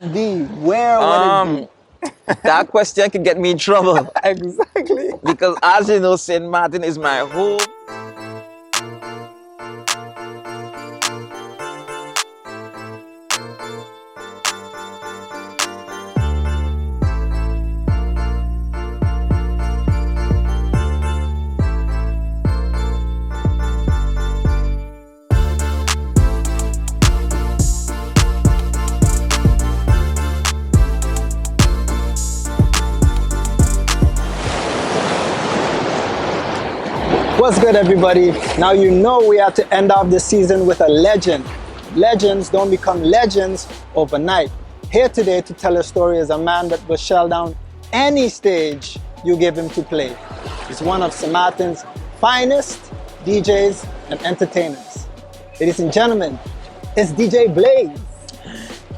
D, where would it That question can get me in trouble be? Exactly. because, as you know, St. Martin is my home. What's good, everybody? Now you know we have to end off the season with a legend. Legends don't become legends overnight. Here today to tell a story is a man that will shell down any stage you give him to play. He's one of St. Martin's finest DJs and entertainers. Ladies and gentlemen, it's DJ Blaze.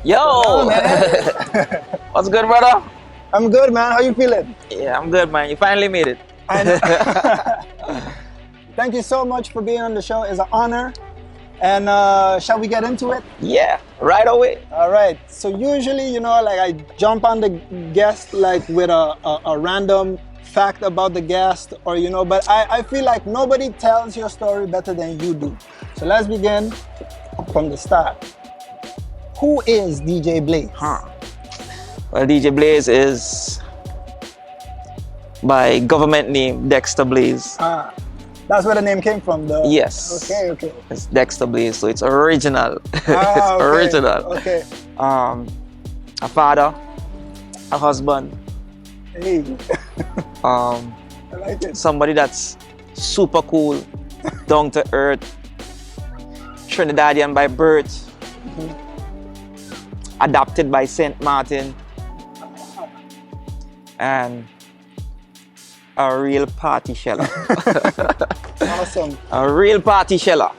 Yo! Oh, man. What's good, brother? I'm good, man. How you feeling? Yeah, I'm good, man. You finally made it. I know. Thank you so much for being on the show. It's an honor. And shall we get into it? Yeah, right away. All right. So usually, you know, like I jump on the guest like with a random fact about the guest, or you know, but I feel like nobody tells your story better than you do. So let's begin from the start. Who is DJ Blaze? Well, DJ Blaze is by government name Dexter Blaze. That's where the name came from, though. Yes. Okay. It's Dexter Blaze, so it's original. It's Okay. original. Okay. A father, a husband, Hey. I like it. somebody that's super cool, down to earth, Trinidadian by birth, adopted by St. Martin, and a real party sheller. Awesome. A real party sheller.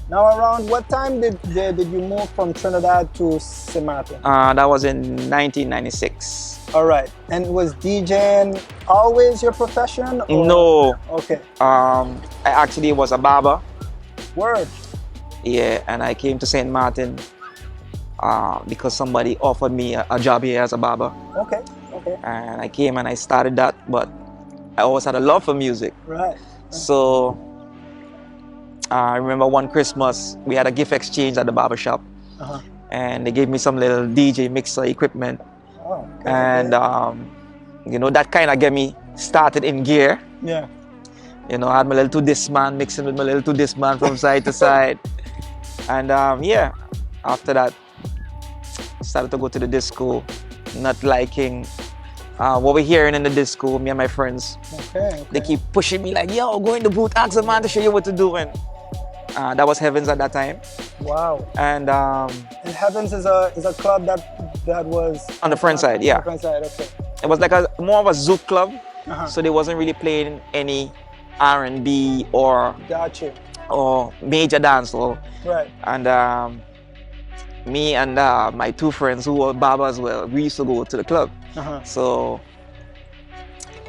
Now, around what time did you move from Trinidad to St. Martin? That was in 1996. All right. And was DJing always your profession? Or? No. Okay. I actually was a barber. Word. Yeah, and I came to St. Martin because somebody offered me a job here as a barber. Okay. And I came and I started that, but I always had a love for music. Right. So I remember one Christmas, we had a gift exchange at the barber shop, and they gave me some little DJ mixer equipment. Oh, okay. And you know, that kind of get me started in gear. Yeah. You know, I had my little 2-disc man mixing with my little 2-disc man from side to side. And yeah, after that, started to go to the disco, not liking what we're hearing in the disco, me and my friends. Okay. They keep pushing me like, yo, go in the booth, ask a man to show you what to do. And that was Heavens at that time. Wow. And Heavens is a club that was on the front side, yeah. On the front side, okay. It was like more of a zouk club, so they wasn't really playing any R&B or Gotcha. or major dancehall. Right. And me and my two friends who were barbers as well, we used to go to the club. So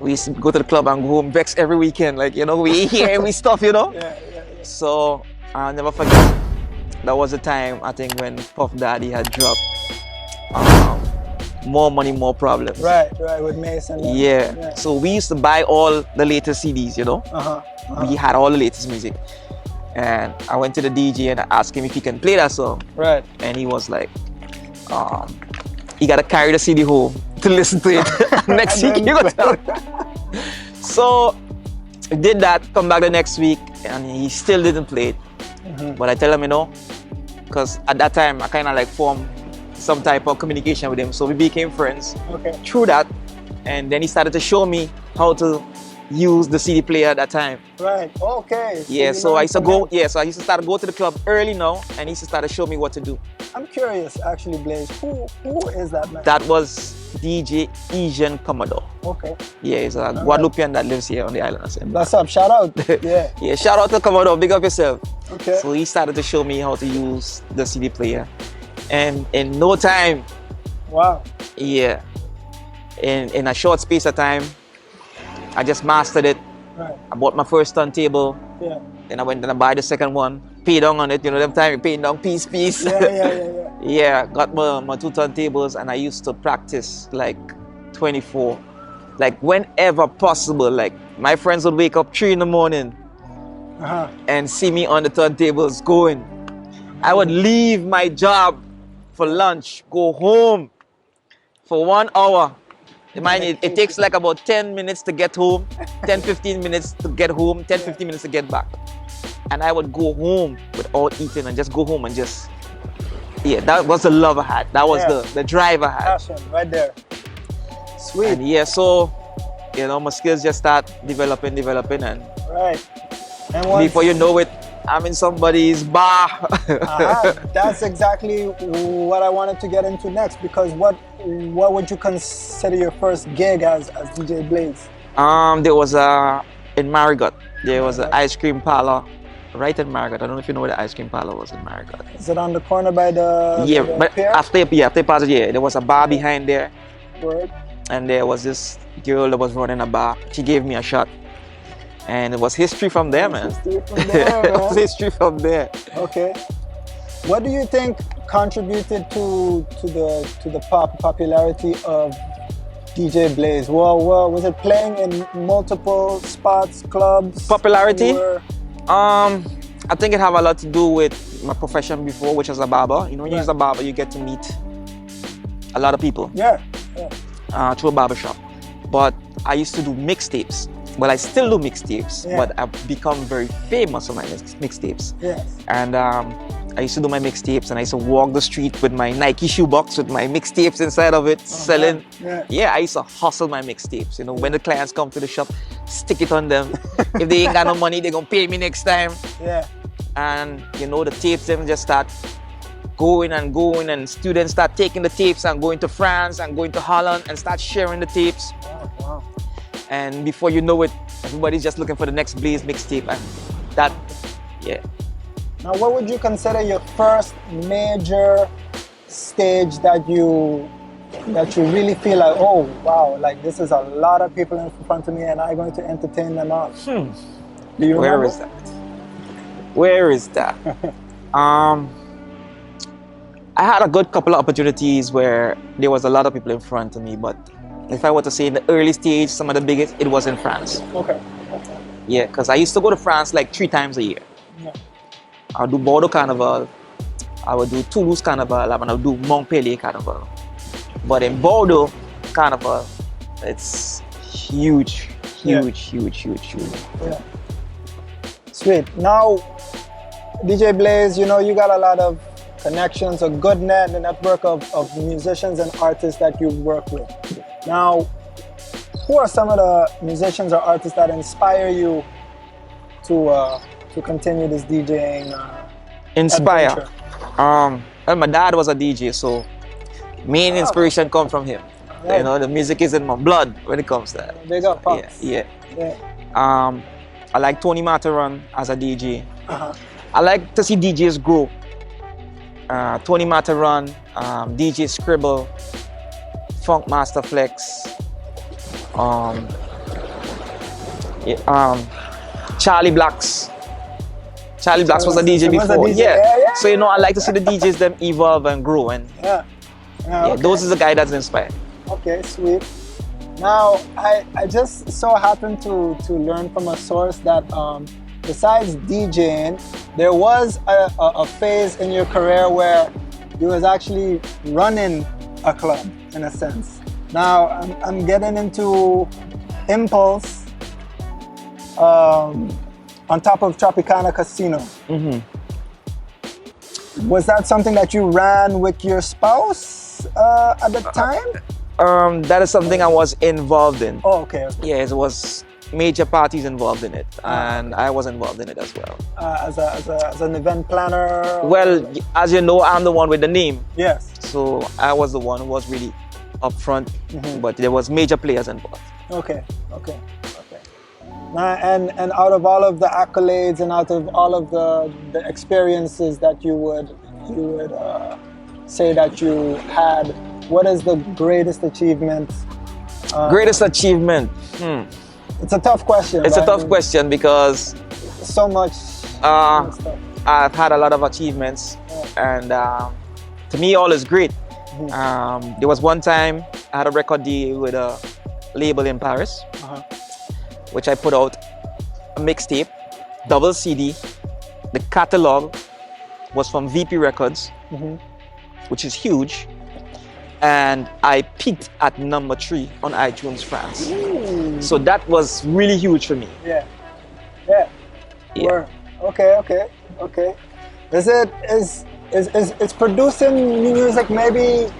we used to go to the club and go home vexed every weekend. Like, you know, we hear and we stuff, you know? Yeah. So I'll never forget, that was the time, I think, when Puff Daddy had dropped More Money, More Problems. Right, with Mason. Yeah. So we used to buy all the latest CDs, you know? We had all the latest music. And I went to the DJ and I asked him if he can play that song. Right. And he was like, you gotta carry the CD home to listen to it. Next week, you gotta tell me. So I did that, come back the next week, and he still didn't play it. But I tell him, you know, because at that time I kind of like formed some type of communication with him. So we became friends through that. And then he started to show me how to use the CD player at that time. Right, okay. Yeah, so I used to go, so I used to start to go to the club early now, and he used to start to show me what to do. I'm curious, actually, Blaze, who is that man? That was DJ Asian Commodore. Okay. Yeah, he's a Guadeloupean that lives here on the island. What's up, shout out. Yeah. Yeah, shout out to Commodore, big up yourself. Okay. So he started to show me how to use the CD player. And in no time, wow. Yeah, in a short space of time, I just mastered it. Right. I bought my first turntable. Yeah. Then I went and I buy the second one, pay down on it. You know, them time you pay down piece. Yeah. Yeah, got my two turntables, and I used to practice like 24, like whenever possible. Like my friends would wake up 3 in the morning and see me on the turntables going. I would leave my job for lunch, go home for 1 hour. Mind it takes like about 10 minutes to get home, 10, 15 minutes to get home, 10, 15 minutes to get back. And I would go home without eating and just go home and just, yeah, that was the love I had. That was the drive I had. Passion, right there. Sweet. And yeah, so, you know, my skills just start developing, and right. And before you know it, I'm in somebody's bar. That's exactly what I wanted to get into next, because what would you consider your first gig as DJ Blaze? There was in Marigot. There was an ice cream parlor right in Marigot. I don't know if you know where the ice cream parlor was in Marigot. Is it on the corner by the but pier? after part of there was a bar behind there. Word. And there was this girl that was running a bar. She gave me a shot. And it was history from there, man. History from there, It was history from there. Okay. What do you think contributed to the popularity of DJ Blaze? Well, was it playing in multiple spots, clubs? Popularity? I think it have a lot to do with my profession before, which is a barber. You know, when you're a barber, you get to meet a lot of people. Yeah. Through a barber shop. But I used to do mixtapes. Well, I still do mixtapes, but I've become very famous on my mixtapes. Yes. And I used to do my mixtapes, and I used to walk the street with my Nike shoebox with my mixtapes inside of it, selling. Yeah, I used to hustle my mixtapes. You know, when the clients come to the shop, stick it on them. If they ain't got no money, they're gonna pay me next time. Yeah. And you know, the tapes them just start going, and students start taking the tapes and going to France and going to Holland and start sharing the tapes. Wow. And before you know it, everybody's just looking for the next Blaze mixtape, and that, yeah. Now, what would you consider your first major stage that you really feel like, oh wow, like this is a lot of people in front of me, and I'm going to entertain them all? Do you remember? Where is that? I had a good couple of opportunities where there was a lot of people in front of me, but if I were to say in the early stage, some of the biggest, it was in France. Okay. Yeah, because I used to go to France like 3 times a year. Yeah. I would do Bordeaux Carnival, I would do Toulouse Carnival, and I would do Montpellier Carnival. But in Bordeaux Carnival, it's huge. Yeah. Sweet. Now, DJ Blaze, you know, you got a lot of connections, a good network of musicians and artists that you work with. Now, who are some of the musicians or artists that inspire you to continue this DJing Inspire? adventure? Well, my dad was a DJ, so main inspiration come from him. Right. You know, the music is in my blood when it comes to that. Big up, Pops. Yeah. I like Tony Maarten as a DJ. I like to see DJs grow. Tony Maarten, DJ Scribble, Funk Master Flex, Charlie Blacks. Charlie Blacks was a DJ before. Yeah. So you know, I like to see the DJs them evolve and grow, and okay. those is the guy that's inspired. Okay, sweet. Now, I just so happened to learn from a source that besides DJing, there was a phase in your career where you was actually running a club, in a sense. Now, I'm getting into Impulse on top of Tropicana Casino. Was that something that you ran with your spouse at the time? That is something I was involved in. Oh, okay. Yeah, it was major parties involved in it, and I was involved in it as well. As an event planner? Well, as you know, I'm the one with the name. Yes. So I was the one who was really up front, but there was major players involved. Okay. And out of all of the accolades and out of all of the experiences that you would say that you had, what is the greatest achievement? Greatest achievement? It's a tough question. It's a tough question because so much stuff. I've had a lot of achievements, and to me, all is great. There was one time I had a record deal with a label in Paris, which I put out a mixtape, double CD. The catalog was from VP Records, which is huge. And I peaked at #3 on iTunes France. So that was really huge for me. Yeah. Okay. Is producing music maybe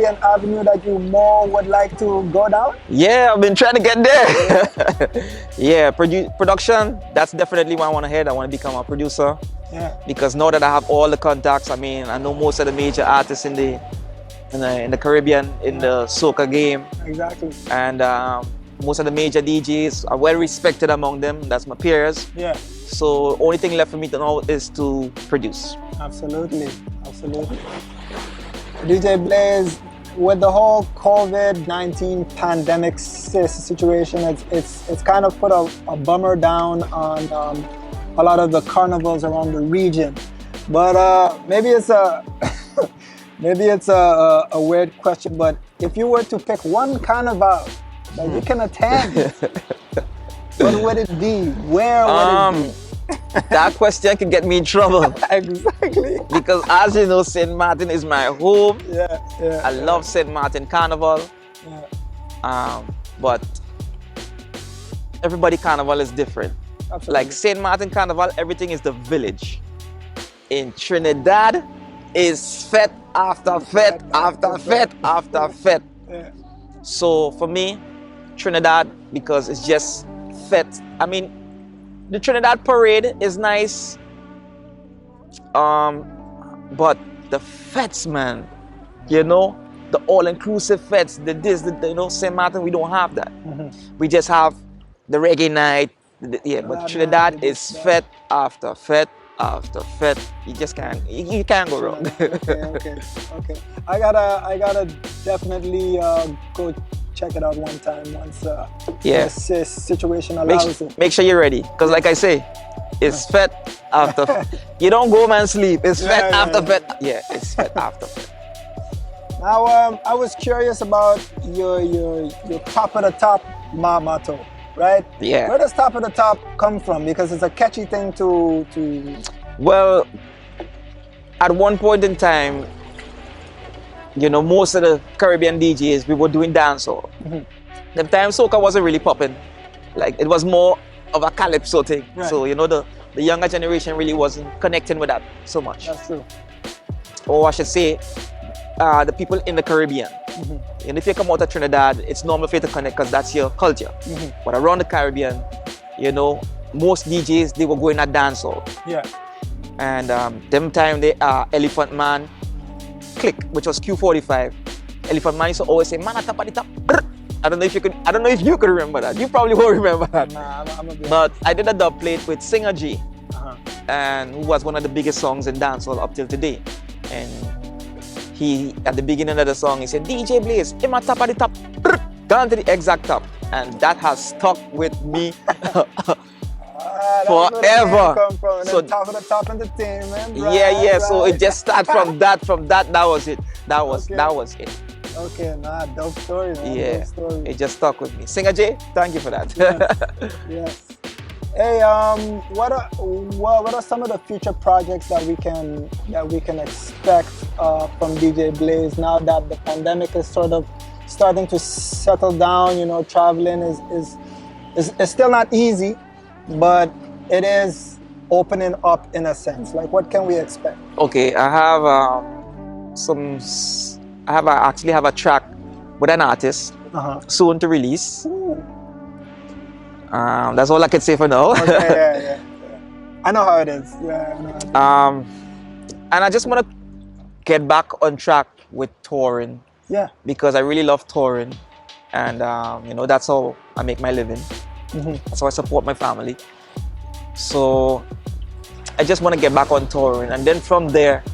an avenue that you more would like to go down? Yeah, I've been trying to get there. Yeah, production, that's definitely where I want to head. I want to become a producer. Yeah. Because now that I have all the contacts, I mean, I know most of the major artists in the Caribbean, in the soca game. Exactly. And most of the major DJs are well respected among them. That's my peers. Yeah. So only thing left for me to know is to produce. Absolutely. DJ Blaze, with the whole COVID-19 pandemic situation, it's kind of put a bummer down on a lot of the carnivals around the region. But maybe it's a weird question, but if you were to pick one carnival that you can attend, what would it be? Where would it be? That question can get me in trouble. Exactly. Because as you know, St. Maarten is my home. Yeah. I love St. Maarten Carnival. Yeah. But everybody carnival is different. Absolutely. Like St. Maarten Carnival, everything is the village. In Trinidad, is fete after fete after fete after fete. Yeah. So for me, Trinidad, because it's just fete. I mean, the Trinidad parade is nice, but the fetes, man, you know, the all-inclusive fetes, St. Maarten, we don't have that. We just have the reggae night, but Trinidad is fete after fete after fete. You just can't, you can't go wrong. Okay. I gotta definitely go check it out one time once the situation allows it. Make sure you're ready, because like I say, it's fete after you don't go man sleep. It's fete after fete. Yeah, it's fete after fete. Now I was curious about your Topadetop motto, right? Yeah. Where does Topadetop come from? Because it's a catchy thing to Well, at one point in time, you know, most of the Caribbean DJs, we were doing dancehall. The time soca wasn't really popping. Like, it was more of a calypso thing. Right. So, you know, the younger generation really wasn't connecting with that so much. That's true. Or I should say, the people in the Caribbean. And if you come out of Trinidad, it's normal for you to connect because that's your culture. But around the Caribbean, you know, most DJs, they were going at dancehall. Yeah. And them time, they Elephant Man, Click, which was Q45. Elephant Man used to always say, "Man, at Topadetop." I don't know if you could remember that. You probably won't remember that. Nah, I'm a bit. But I did a dub plate with Singer G, and who was one of the biggest songs in dancehall up till today. And he, at the beginning of the song, he said, "DJ Blaze, I'm at Topadetop, down to the exact top," and that has stuck with me forever. So Topadetop entertainment. Yeah. So it just started from that. That was it. That was it. Okay, dope story, man. Yeah, dope story. it just stuck with me. Singer J, thank you for that. Yes. Hey, what are some of the future projects that we can expect from DJ Blaze now that the pandemic is sort of starting to settle down? You know, traveling is still not easy, but it is opening up in a sense. Like, what can we expect? Okay, I have I actually have a track with an artist soon to release. That's all I can say for now. Okay, yeah. I know how it is. Yeah, I know. And I just want to get back on track with touring. Yeah. Because I really love touring, and you know, that's how I make my living. That's how I support my family. So I just want to get back on touring, and then from there,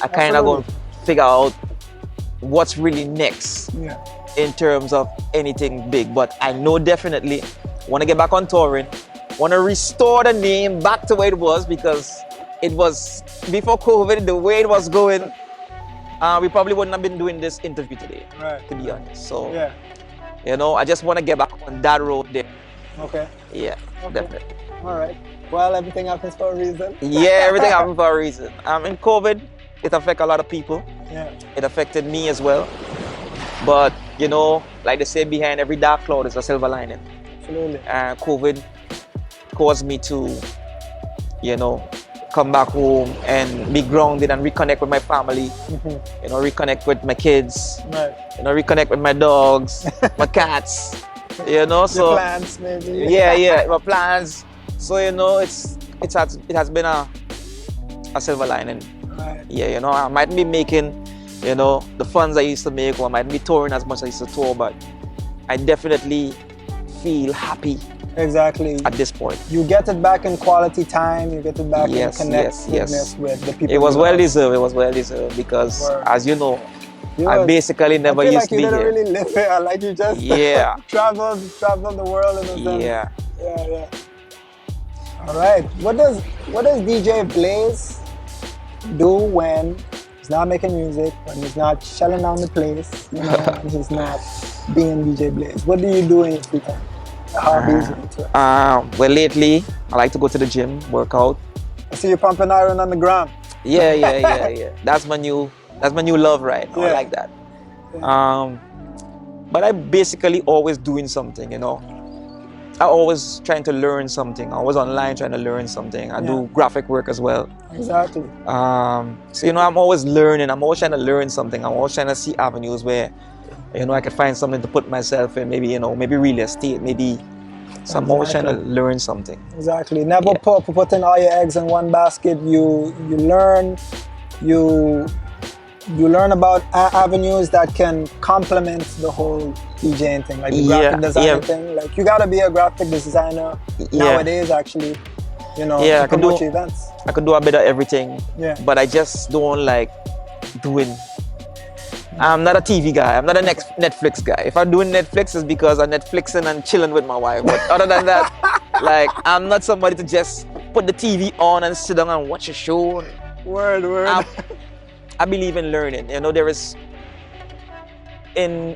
I kind of go figure out what's really next in terms of anything big. But I know definitely want to get back on touring, want to restore the name back to where it was, because it was before COVID, the way it was going, we probably wouldn't have been doing this interview today, Right. to be honest. So, Yeah. you know, I just want to get back on that road there. Okay. Yeah, Okay. definitely. All right. Well, everything happens for a reason. Yeah, everything happened for a reason. In COVID, it affected a lot of people. Yeah. It affected me as well. But, you know, like they say, behind every dark cloud is a silver lining. Absolutely. And COVID caused me to, you know, come back home and be grounded and reconnect with my family. You know, reconnect with my kids. Right. You know, reconnect with my dogs, my cats. You know, so Your plans, maybe. yeah, my plans. So you know, it has been a silver lining. Right. Yeah, you know, I mightn't be making, you know, the funds I used to make, or I mightn't be touring as much as I used to tour, but I definitely feel happy Exactly. at this point. You get it back in quality time. You get it back Yes, in yes, connectedness with the people. It was you well love. deserved. It was well deserved because, Word. as you know, You I was- basically never I feel used like to you be didn't here. really live here. Like you just Yeah. traveled the world in a sense. Yeah. Yeah. All right. What does DJ Blaze do when he's not making music, when he's not shelling down the place, you know, when he's not being DJ Blaze? What do you do in your free time? The hobbies and interests? Well, lately I like to go to the gym, work out. I see you pumping iron on the ground. Yeah. That's my new love right now. I Yeah. like that. But I basically always doing something, you know. I always trying to learn something. I was online trying to learn something. I do graphic work as well. Exactly. So you know, I'm always learning. I'm always trying to learn something. I'm always trying to see avenues where, you know, I can find something to put myself in. Maybe, you know, maybe real estate. Maybe. So I'm always trying to learn something. Exactly. Never putting all your eggs in one basket. You learn. You learn about avenues that can complement the whole DJing thing, like the graphic design thing. Like you gotta be a graphic designer nowadays, actually. You know, to promote your events. I could do a bit of everything. Yeah. But I just don't like doing. I'm not a TV guy. I'm not a Netflix guy. If I'm doing Netflix, it's because I'm Netflixing and chilling with my wife. But other than that, like I'm not somebody to just put the TV on and sit down and watch a show. Word. I believe in learning. You know, there is in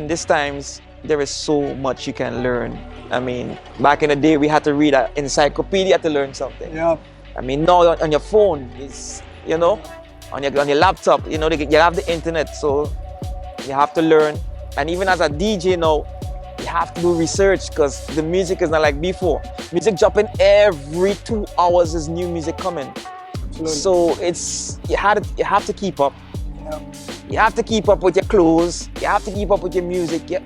these times there is so much you can learn. I mean, back in the day we had to read an encyclopedia to learn something. Yeah. I mean, now on your phone, is you know, on your laptop, you know, you have the internet, so you have to learn. And even as a DJ now, you have to do research because the music is not like before. Music dropping every 2 hours is new music coming. Absolutely. So it's you have to keep up. Yeah. You have to keep up with your clothes. You have to keep up with your music. Yeah.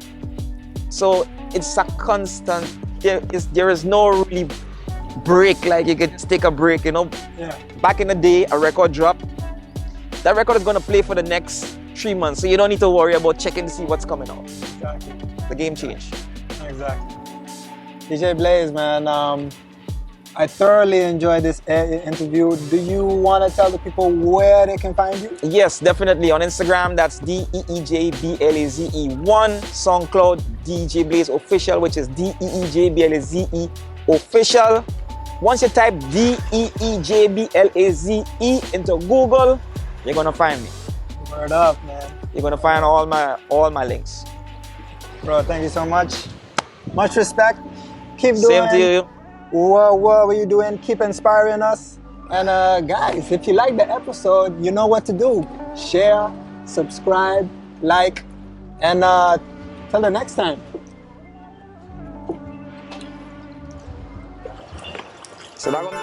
So it's a constant. There is no really break. Like you can just take a break. You know. Yeah. Back in the day, a record drop. That record is gonna play for the next 3 months. So you don't need to worry about checking to see what's coming out. Exactly. The game changed. Exactly. DJ Blaze, man. I thoroughly enjoyed this interview. Do you want to tell the people where they can find you? Yes, definitely. On Instagram, that's DeejBlaze1. SoundCloud, DJ Blaze Official, which is DeejBlaze Official. Once you type DeejBlaze into Google, you're gonna find me. Word up, man. You're gonna find all my links. Bro, thank you so much. Much respect. Keep doing. Same to you. What were you doing? Keep inspiring us. And guys, if you like the episode, you know what to do. Share, subscribe, like, and till the next time. So that one.